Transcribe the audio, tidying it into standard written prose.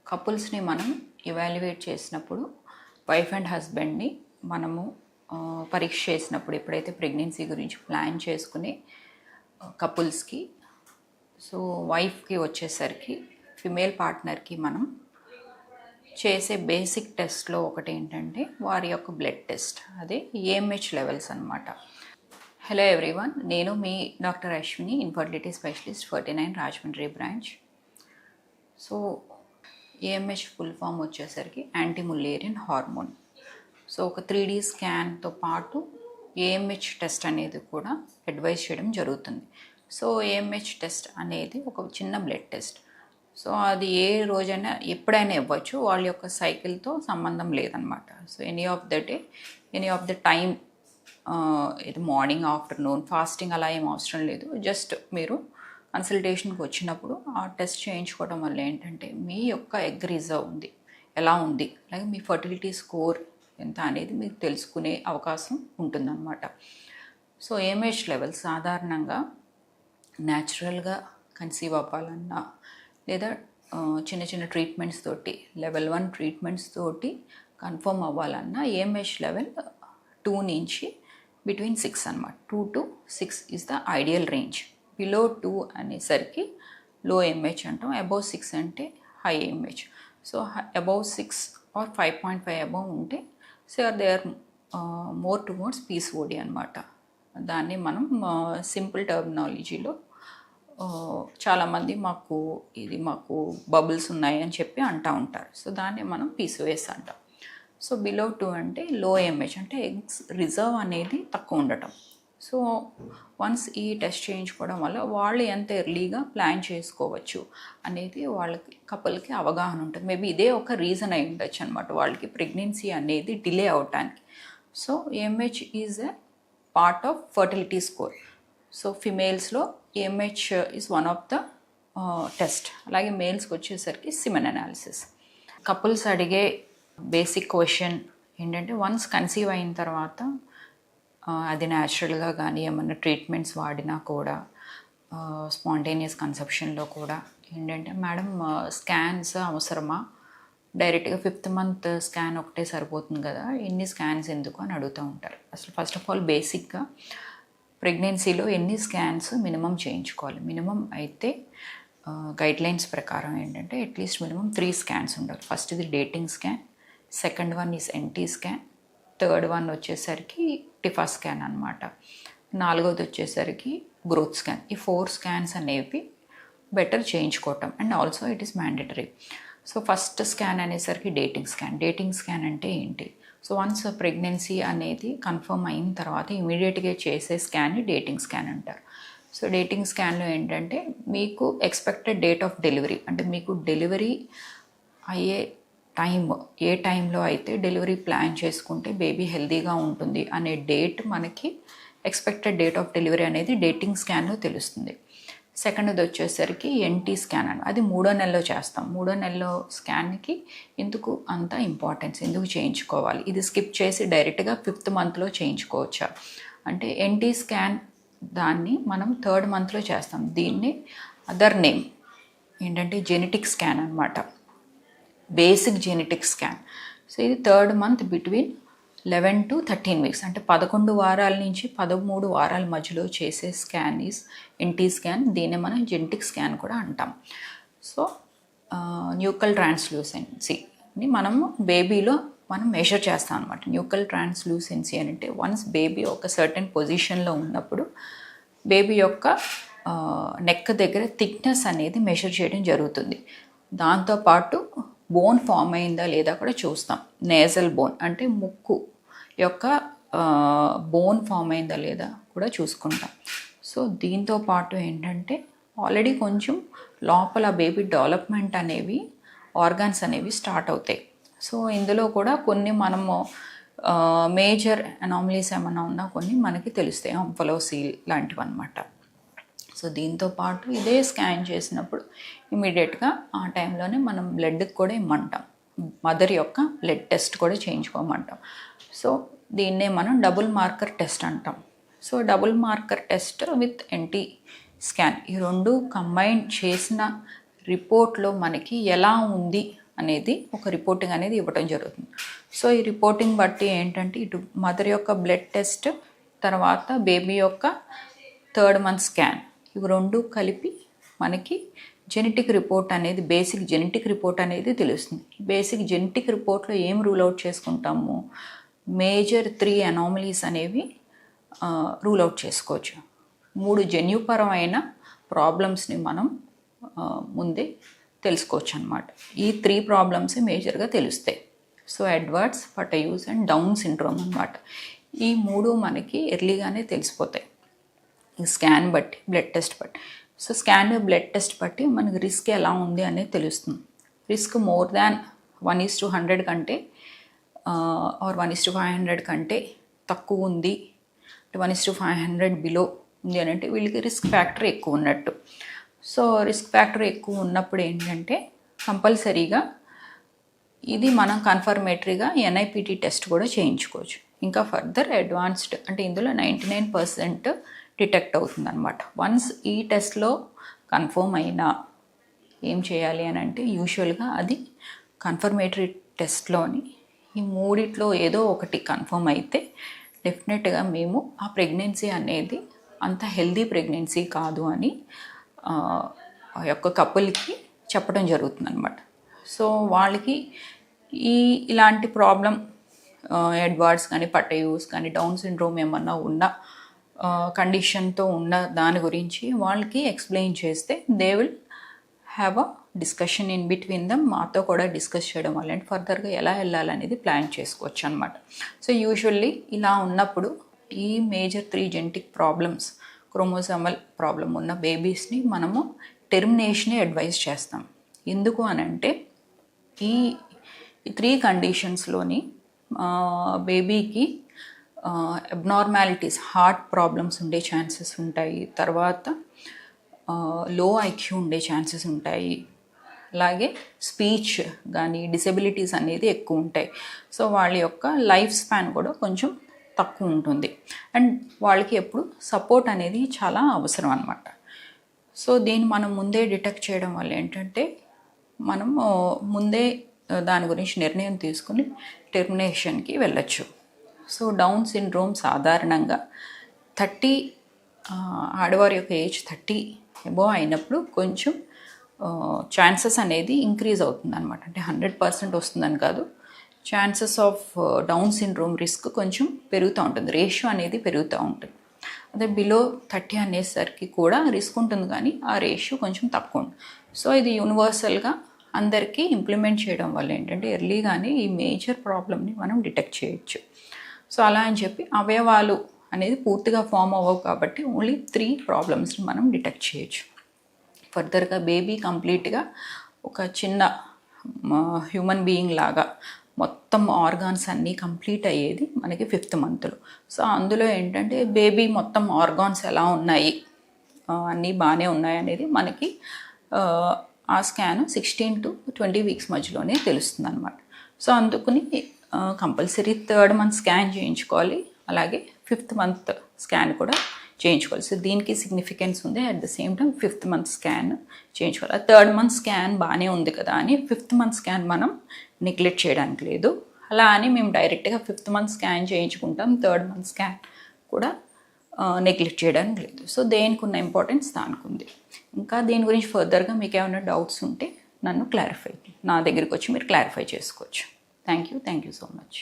కపుల్స్ని మనం ఇవాల్యుయేట్ చేసినప్పుడు wife and హస్బెండ్ని మనము పరీక్ష చేసినప్పుడు ఎప్పుడైతే ప్రెగ్నెన్సీ గురించి ప్లాన్ చేసుకునే కపుల్స్కి సో వైఫ్కి వచ్చేసరికి ఫిమేల్ పార్ట్నర్కి మనం చేసే బేసిక్ టెస్ట్లో ఒకటి ఏంటంటే వారి యొక్క బ్లడ్ టెస్ట్, అదే ఏఎంహెచ్ లెవెల్స్ అనమాట. హలో ఎవ్రీవన్, నేను మీ doctor Ashwini, infertility specialist 49 Rajahmundry branch. So AMH full form వచ్చేసరికి యాంటీ ముల్లేరియన్ హార్మోన్. సో ఒక 3D స్కాన్తో పాటు ఏఎంహెచ్ టెస్ట్ అనేది కూడా అడ్వైస్ చేయడం జరుగుతుంది. సో ఏఎంహెచ్ టెస్ట్ అనేది ఒక చిన్న బ్లడ్ టెస్ట్. సో అది ఏ రోజైనా ఎప్పుడైనా ఇవ్వచ్చు, వాళ్ళ యొక్క సైకిల్తో సంబంధం లేదనమాట. So any of the time, ఇది మార్నింగ్, ఆఫ్టర్నూన్, ఫాస్టింగ్ అలా ఏం అవసరం లేదు. జస్ట్ మీరు కన్సల్టేషన్కి వచ్చినప్పుడు ఆ టెస్ట్ చేయించుకోవడం వల్ల ఏంటంటే మీ యొక్క ఎగ్ రిజర్వ్ ఎలా ఉంది, అలాగే మీ ఫర్టిలిటీ స్కోర్ ఎంత అనేది మీకు తెలుసుకునే అవకాశం ఉంటుందన్నమాట. సో ఏఎంహెచ్ లెవెల్ సాధారణంగా న్యాచురల్గా కన్సీవ్ అవ్వాలన్నా లేదా చిన్న చిన్న ట్రీట్మెంట్స్ తోటి, లెవెల్ 1 ట్రీట్మెంట్స్ తోటి కన్ఫర్మ్ అవ్వాలన్నా ఏఎంహెచ్ లెవెల్ 2 నుంచి బిట్వీన్ 6 అనమాట. 2 to 6 is the ideal range. Below 2 అనేసరికి లో ఏఎంహెచ్ అంటాం, అబౌవ్ 6 అంటే high AMH. So above 6 or 5.5 above ఉంటే so they are more towards PCOD అనమాట. దాన్ని మనం సింపుల్ టర్మినాలజీలో చాలామంది మాకు బబుల్స్ ఉన్నాయి అని చెప్పి అంటూ ఉంటారు. సో దాన్ని మనం పీసీఓఎస్ అంటాం. సో బిలో 2 అంటే లో ఏఎంహెచ్, అంటే ఎగ్స్ రిజర్వ్ అనేది తక్కువ ఉండటం. సో వన్స్ ఈ టెస్ట్ చేయించుకోవడం వల్ల వాళ్ళు ఎంత ఎర్లీగా ప్లాన్ చేసుకోవచ్చు అనేది వాళ్ళకి కపుల్కి అవగాహన ఉంటుంది. మేబీ ఇదే ఒక రీజన్ అయి ఉండొచ్చు అనమాట వాళ్ళకి ప్రెగ్నెన్సీ అనేది డిలే అవటానికి. So AMH is a part of fertility score. So ఫిమేల్స్లో AMH is one of the test. అలాగే మేల్స్కి వచ్చేసరికి సిమెన్ అనాలిసిస్. కపుల్స్ అడిగే బేసిక్ క్వశ్చన్ ఏంటంటే, వన్స్ కన్సీవ్ అయిన తర్వాత అది న్యాచురల్గా కానీ ఏమన్నా ట్రీట్మెంట్స్ వాడినా కూడా స్పాంటేనియస్ కన్సెప్షన్లో కూడా ఏంటంటే, మేడం స్కాన్స్ అవసరమా, డైరెక్ట్గా 5th month స్కాన్ ఒకటే సరిపోతుంది కదా, ఎన్ని స్కాన్స్ ఎందుకు అని అడుగుతూ ఉంటారు. అసలు ఫస్ట్ ఆఫ్ ఆల్ బేసిక్గా ప్రెగ్నెన్సీలో ఎన్ని స్కాన్స్ మినిమం చేయించుకోవాలి. మినిమం అయితే గైడ్లైన్స్ ప్రకారం ఏంటంటే అట్లీస్ట్ మినిమం 3 స్కాన్స్ ఉండాలి. ఫస్ట్ ఇది dating scan, second one is NT scan, third one వచ్చేసరికి టిఫా స్కాన్ అనమాట, నాలుగోది వచ్చేసరికి గ్రోత్ స్కాన్. ఈ 4 స్కాన్స్ అనేవి బెటర్ చేయించుకోవటం, and also it is mandatory. So first scan అనేసరికి డేటింగ్ స్కాన్. డేటింగ్ స్కాన్ అంటే ఏంటి? సో వన్స్ ప్రెగ్నెన్సీ అనేది కన్ఫర్మ్ అయిన తర్వాత ఇమీడియట్గా చేసే స్కాన్ని డేటింగ్ స్కాన్ అంటారు. సో డేటింగ్ స్కాన్లో ఏంటంటే మీకు ఎక్స్పెక్టెడ్ డేట్ ఆఫ్ డెలివరీ, అంటే మీకు డెలివరీ అయ్యే టైం, ఏ టైంలో అయితే డెలివరీ ప్లాన్ చేసుకుంటే బేబీ హెల్తీగా ఉంటుంది అనే డేట్ మనకి ఎక్స్పెక్టెడ్ డేట్ ఆఫ్ డెలివరీ అనేది డేటింగ్ స్కాన్లో తెలుస్తుంది. సెకండ్ది వచ్చేసరికి ఎన్టీ స్కాన్ అని, అది 3వ నెలలో చేస్తాం. 3వ నెలలో స్కాన్కి ఎందుకు అంత ఇంపార్టెన్స్, ఎందుకు చేయించుకోవాలి, ఇది స్కిప్ చేసి డైరెక్ట్గా 5th monthలో చేయించుకోవచ్చా అంటే, ఎన్టీ స్కాన్ దాన్ని మనం 3rd monthలో చేస్తాం. దీన్ని అదర్ నేమ్ ఏంటంటే జెనెటిక్ స్కాన్ అనమాట, బేసిక్ జెనెటిక్ స్కాన్. సో ఇది 3rd month between 11 to 13 weeks, అంటే 11 వారాల నుంచి 13 వారాల మధ్యలో చేసే స్కాన్ ఈజ్ ఎన్టీ స్కాన్. దీన్ని మనం జెనెటిక్ స్కాన్ కూడా అంటాం. సో న్యూకల్ ట్రాన్స్లూసెన్సీని మనము బేబీలో మనం మెజర్ చేస్తాం అనమాట. న్యూకల్ ట్రాన్స్లూసెన్సీ అని అంటే వన్స్ బేబీ ఒక సర్టెన్ పొజిషన్లో ఉన్నప్పుడు బేబీ యొక్క నెక్ దగ్గర థిక్నెస్ అనేది మెజర్ చేయడం జరుగుతుంది. దాంతోపాటు బోన్ ఫామ్ అయిందా లేదా కూడా చూస్తాం. నేజల్ బోన్ అంటే ముక్కు యొక్క బోన్ ఫామ్ అయిందా లేదా కూడా చూసుకుంటాం. సో దీంతో పాటు ఏంటంటే ఆల్రెడీ కొంచెం లోపల బేబీ డెవలప్మెంట్ అనేవి, ఆర్గాన్స్ అనేవి స్టార్ట్ అవుతాయి. సో ఇందులో కూడా కొన్ని మనము మేజర్ అనామలీస్ ఏమైనా ఉన్నా కొన్ని మనకి తెలుస్తాయి, అంఫలోసీల్ లాంటివి అనమాట. సో దీంతో పాటు ఇదే స్కాన్ చేసినప్పుడు ఇమీడియట్గా ఆ టైంలోనే మనం బ్లడ్కి కూడా ఇమ్మంటాం, మదర్ యొక్క బ్లడ్ టెస్ట్ కూడా చేయించుకోమంటాం. సో దీన్నే మనం డబుల్ మార్కర్ టెస్ట్ అంటాం. So double marker test with NT scan, ఈ రెండు కంబైన్ చేసిన రిపోర్ట్లో మనకి ఎలా ఉంది అనేది ఒక రిపోర్టింగ్ అనేది ఇవ్వటం జరుగుతుంది. సో ఈ రిపోర్టింగ్ బట్టి ఏంటంటే ఇటు మదర్ యొక్క బ్లడ్ టెస్ట్, తర్వాత బేబీ యొక్క 3rd మంత్ స్కాన్, ఇవి రెండు కలిపి మనకి జెనెటిక్ రిపోర్ట్ అనేది, బేసిక్ జెనెటిక్ రిపోర్ట్ అనేది తెలుస్తుంది. బేసిక్ జెనెటిక్ రిపోర్ట్లో ఏం రూల్ అవుట్ చేసుకుంటాము, మేజర్ 3 అనామలీస్ అనేవి రూల్ అవుట్ చేసుకోవచ్చు. 3 జన్యుపరమైన ప్రాబ్లమ్స్ని మనం ముందే తెలుసుకోవచ్చు అనమాట. ఈ 3 ప్రాబ్లమ్స్ మేజర్గా తెలుస్తాయి. So Edwards, Patau's and Down syndrome అనమాట. ఈ 3 మనకి ఎర్లీగానే తెలిసిపోతాయి ఈ స్కాన్ బట్టి, బ్లడ్ టెస్ట్ బట్టి. సో స్కాన్ బ్లడ్ టెస్ట్ బట్టి మనకి రిస్క్ ఎలా ఉంది అనేది తెలుస్తుంది. రిస్క్ మోర్ దాన్ 1:100 కంటే ఆర్ 1:500 కంటే తక్కువ ఉంది, 1:500 బిలో ఉంది అని అంటే వీళ్ళకి రిస్క్ ఫ్యాక్టర్ ఎక్కువ ఉన్నట్టు. సో రిస్క్ ఫ్యాక్టర్ ఎక్కువ ఉన్నప్పుడు ఏంటంటే కంపల్సరీగా ఇది మనం కన్ఫర్మేటరీగా NIPT టెస్ట్ కూడా చేయించుకోవచ్చు. ఇంకా ఫర్దర్ అడ్వాన్స్డ్ అంటే ఇందులో 99% డిటెక్ట్ అవుతుంది అనమాట. వన్స్ ఈ టెస్ట్లో కన్ఫర్మ్ అయినా ఏం చేయాలి అని అంటే యూజువల్గా అది కన్ఫర్మేటరీ టెస్ట్లోని ఈ 3 ఏదో ఒకటి కన్ఫర్మ్ అయితే డెఫినెట్గా మేము ఆ ప్రెగ్నెన్సీ అనేది అంత హెల్దీ ప్రెగ్నెన్సీ కాదు అని ఆ యొక్క కపుల్కి చెప్పడం జరుగుతుంది అనమాట. సో వాళ్ళకి ఇలాంటి ప్రాబ్లం ఎడ్వర్డ్స్ కానీ, పటయూస్ కానీ, డౌన్ సిండ్రోమ్ ఏమన్నా ఉన్న కండిషన్తో ఉన్న దాని గురించి వాళ్ళకి ఎక్స్ప్లెయిన్ చేస్తే they will have a discussion in between dum. మాతో కూడా డిస్కస్ చేయడం వల్ల ఫర్దర్గా ఎలా వెళ్ళాలనేది ప్లాన్ చేసుకోవచ్చు అనమాట. సో యూజువల్లీ ఇలా ఉన్నప్పుడు ఈ major 3 genetic problems, chromosomal problem ఉన్న బేబీస్ని మనము టెర్మినేషనే అడ్వైజ్ చేస్తాం. ఎందుకు అని అంటే ఈ 3 కండిషన్స్లోని బేబీకి అబ్నార్మాలిటీస్, హార్ట్ ప్రాబ్లమ్స్ ఉండే ఛాన్సెస్ ఉంటాయి, తర్వాత లో IQ ఉండే ఛాన్సెస్ ఉంటాయి, అలాగే స్పీచ్ కానీ డిసెబిలిటీస్ అనేది ఎక్కువ ఉంటాయి. సో వాళ్ళ యొక్క లైఫ్ స్పాన్ కూడా కొంచెం తక్కువ ఉంటుంది అండ్ వాళ్ళకి ఎప్పుడు సపోర్ట్ అనేది చాలా అవసరం అన్నమాట. సో దీన్ని మనం ముందే డిటెక్ట్ చేయడం వల్ల ఏంటంటే మనం ముందే దాని గురించి నిర్ణయం తీసుకుని టెర్మినేషన్కి వెళ్ళచ్చు. సో డౌన్ సిండ్రోమ్ సాధారణంగా 30 ఆడవారి యొక్క ఏజ్ 30 అబోవ్ అయినప్పుడు కొంచెం ఛాన్సెస్ అనేది ఇంక్రీజ్ అవుతుంది అనమాట. అంటే 100% వస్తుందని కాదు, chances of down syndrome risk కొంచెం పెరుగుతూ ఉంటుంది, రేషియో అనేది పెరుగుతూ ఉంటుంది. అదే బిలో 30 అనేసరికి కూడా రిస్క్ ఉంటుంది కానీ ఆ రేషియో కొంచెం తక్కువ ఉంటుంది. సో ఇది యూనివర్సల్గా అందరికీ ఇంప్లిమెంట్ చేయడం వల్ల ఏంటంటే ఎర్లీగానే ఈ మేజర్ ప్రాబ్లమ్ని మనం డిటెక్ట్ చేయొచ్చు. సో అలా అని చెప్పి అవయవాలు అనేది పూర్తిగా ఫామ్ అవ్వవు కాబట్టి ఓన్లీ 3 ప్రాబ్లమ్స్ని మనం డిటెక్ట్ చేయొచ్చు. ఫర్దర్గా బేబీ కంప్లీట్గా ఒక చిన్న హ్యూమన్ బీయింగ్ లాగా మొత్తం ఆర్గాన్స్ అన్నీ కంప్లీట్ అయ్యేది మనకి 5th మంత్లో. సో అందులో ఏంటంటే బేబీ మొత్తం ఆర్గాన్స్ ఎలా ఉన్నాయి, అన్నీ బాగానే ఉన్నాయి అనేది మనకి ఆ స్కాన్ 16 to 20 వీక్స్ మధ్యలోనే తెలుస్తుంది అనమాట. సో అందుకుని కంపల్సరీ 3rd మంత్ స్కాన్ చేయించుకోవాలి, అలాగే 5th మంత్ స్కాన్ కూడా చేయించుకోవాలి. సో దీనికి సిగ్నిఫికెన్స్ ఉంది. At the same time 5th month scan చేయించుకోవాలి. 3rd మంత్ స్కాన్ బాగానే ఉంది కదా అని 5th మంత్ స్కాన్ మనం నెగ్లెక్ట్ చేయడానికి లేదు. అలా అని మేము డైరెక్ట్గా 5th మంత్ స్కాన్ చేయించుకుంటాం, 3rd మంత్ స్కాన్ కూడా నెగ్లెక్ట్ చేయడానికి లేదు. సో దేనికి ఉన్న ఇంపార్టెన్స్ దానికి ఉంది. ఇంకా దీని గురించి ఫర్దర్గా మీకు ఏమైనా డౌట్స్ ఉంటే నా దగ్గరికి వచ్చి మీరు క్లారిఫై చేసుకోవచ్చు. Thank you so much.